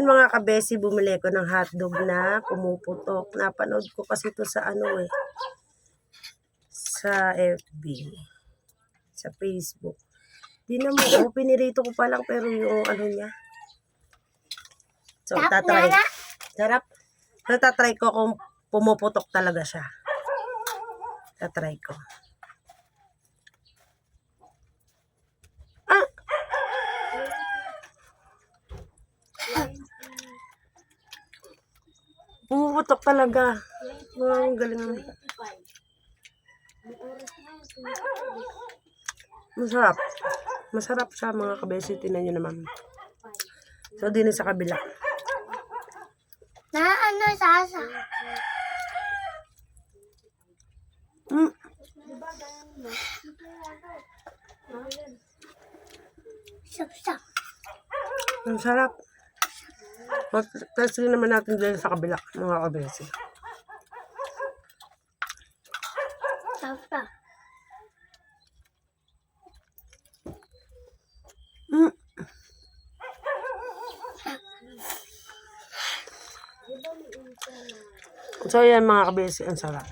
ayun mga kabesi, bumili ko ng hotdog na pumuputok. Napanood ko kasi ito sa sa FB, sa Facebook. Di na mo, pinirito ko pa lang pero yung niya. So, tatry. Sarap. So, tatry ko kung pumuputok talaga siya. Tatry ko. Pumuputok talaga. Ang galing. Masarap. Masarap siya mga kabesi. Tingnan nyo naman. So, din sa kabila. Sasa? Ang sarap. Mag-test naman natin din sa kabila, mga kabesi. Sasa. So, yan mga kabesi, ang sarap.